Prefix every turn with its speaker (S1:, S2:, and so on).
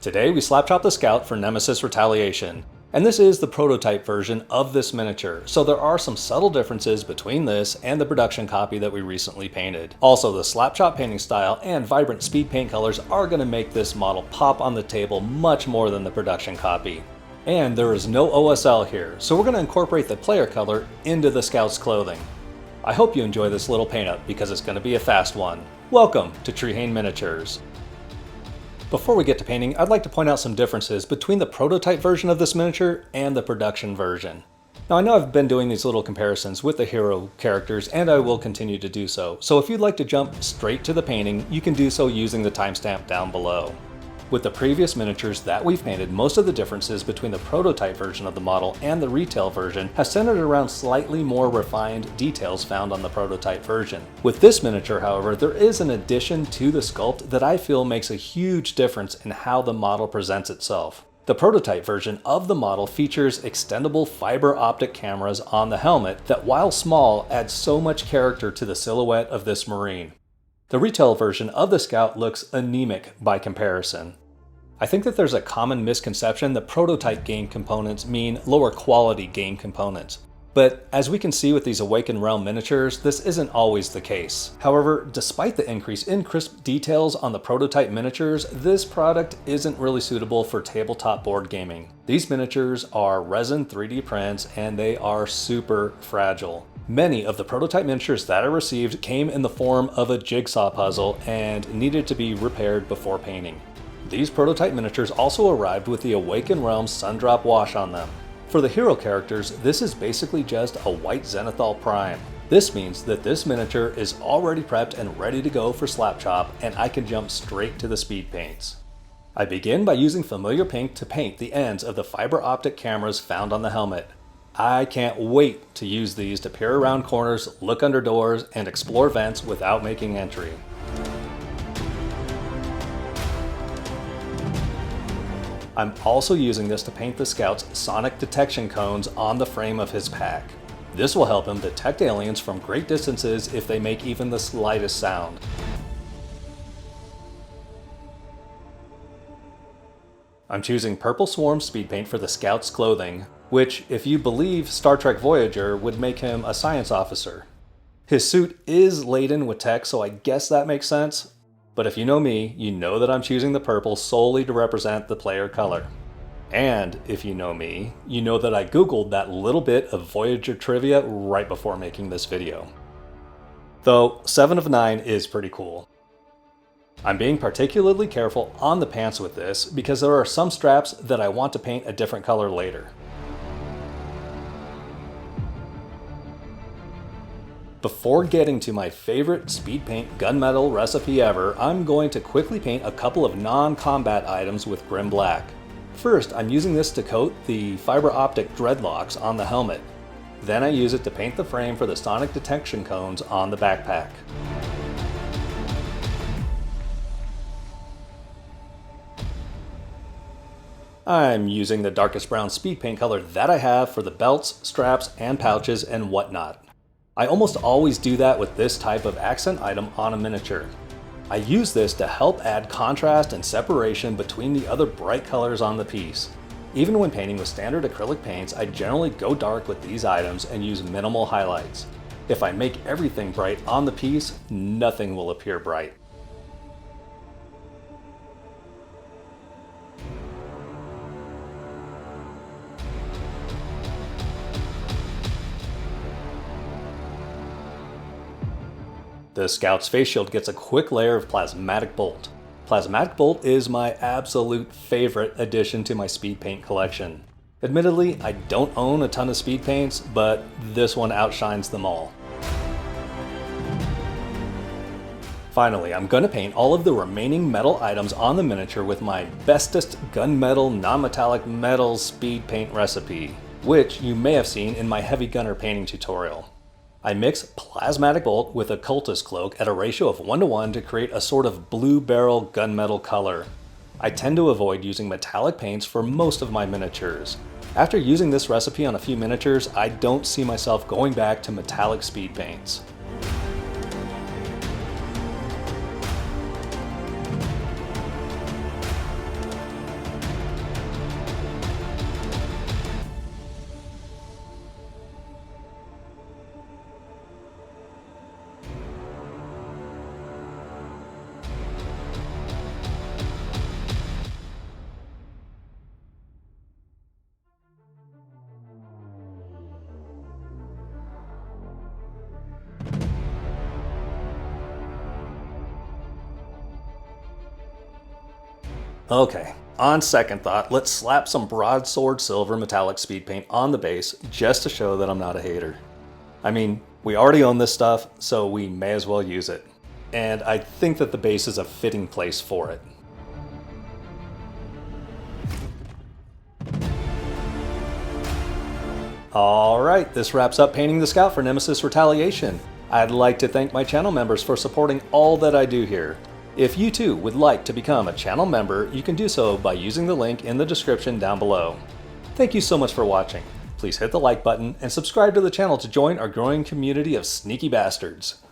S1: Today we slapchop the Scout for Nemesis Retaliation, and this is the prototype version of this miniature, so there are some subtle differences between this and the production copy that we recently painted. Also, the slapchop painting style and vibrant speed paint colors are going to make this model pop on the table much more than the production copy. And there is no OSL here, so we're going to incorporate the player color into the Scout's clothing. I hope you enjoy this little paint up because it's going to be a fast one. Welcome to Trehane Miniatures. Before we get to painting, I'd like to point out some differences between the prototype version of this miniature and the production version. Now I know I've been doing these little comparisons with the hero characters and I will continue to do so, so if you'd like to jump straight to the painting, you can do so using the timestamp down below. With the previous miniatures that we've painted, most of the differences between the prototype version of the model and the retail version have centered around slightly more refined details found on the prototype version. With this miniature, however, there is an addition to the sculpt that I feel makes a huge difference in how the model presents itself. The prototype version of the model features extendable fiber optic cameras on the helmet that, while small, add so much character to the silhouette of this Marine. The retail version of the Scout looks anemic by comparison. I think that there's a common misconception that prototype game components mean lower quality game components. But as we can see with these Awakened Realm miniatures, this isn't always the case. However, despite the increase in crisp details on the prototype miniatures, this product isn't really suitable for tabletop board gaming. These miniatures are resin 3D prints and they are super fragile. Many of the prototype miniatures that I received came in the form of a jigsaw puzzle and needed to be repaired before painting. These prototype miniatures also arrived with the Awakened Realm Sundrop wash on them. For the hero characters, this is basically just a white Zenithal Prime. This means that this miniature is already prepped and ready to go for Slapchop, and I can jump straight to the speed paints. I begin by using familiar pink to paint the ends of the fiber optic cameras found on the helmet. I can't wait to use these to peer around corners, look under doors, and explore vents without making entry. I'm also using this to paint the Scout's sonic detection cones on the frame of his pack. This will help him detect aliens from great distances if they make even the slightest sound. I'm choosing Purple Swarm speed paint for the Scout's clothing, which, if you believe Star Trek Voyager, would make him a science officer. His suit is laden with tech, so I guess that makes sense. But if you know me, you know that I'm choosing the purple solely to represent the player color. And if you know me, you know that I googled that little bit of Voyager trivia right before making this video. Though 7 of 9 is pretty cool. I'm being particularly careful on the pants with this because there are some straps that I want to paint a different color later. Before getting to my favorite speed paint gunmetal recipe ever, I'm going to quickly paint a couple of non-combat items with Grim Black. First, I'm using this to coat the fiber optic dreadlocks on the helmet. Then I use it to paint the frame for the sonic detection cones on the backpack. I'm using the darkest brown speed paint color that I have for the belts, straps, and pouches and whatnot. I almost always do that with this type of accent item on a miniature. I use this to help add contrast and separation between the other bright colors on the piece. Even when painting with standard acrylic paints, I generally go dark with these items and use minimal highlights. If I make everything bright on the piece, nothing will appear bright. The Scout's face shield gets a quick layer of Plasmatic Bolt. Plasmatic Bolt is my absolute favorite addition to my speed paint collection. Admittedly, I don't own a ton of speed paints, but this one outshines them all. Finally, I'm going to paint all of the remaining metal items on the miniature with my bestest gunmetal non-metallic metal speed paint recipe, which you may have seen in my Heavy Gunner painting tutorial. I mix Plasmatic Bolt with Occultist Cloak at a ratio of 1:1 to create a sort of blue barrel gunmetal color. I tend to avoid using metallic paints for most of my miniatures. After using this recipe on a few miniatures, I don't see myself going back to metallic speed paints. Okay, on second thought, let's slap some broadsword silver metallic speed paint on the base just to show that I'm not a hater. I mean, we already own this stuff, so we may as well use it. And I think that the base is a fitting place for it. Alright, this wraps up painting the Scout for Nemesis Retaliation. I'd like to thank my channel members for supporting all that I do here. If you too would like to become a channel member, you can do so by using the link in the description down below. Thank you so much for watching. Please hit the like button and subscribe to the channel to join our growing community of sneaky bastards.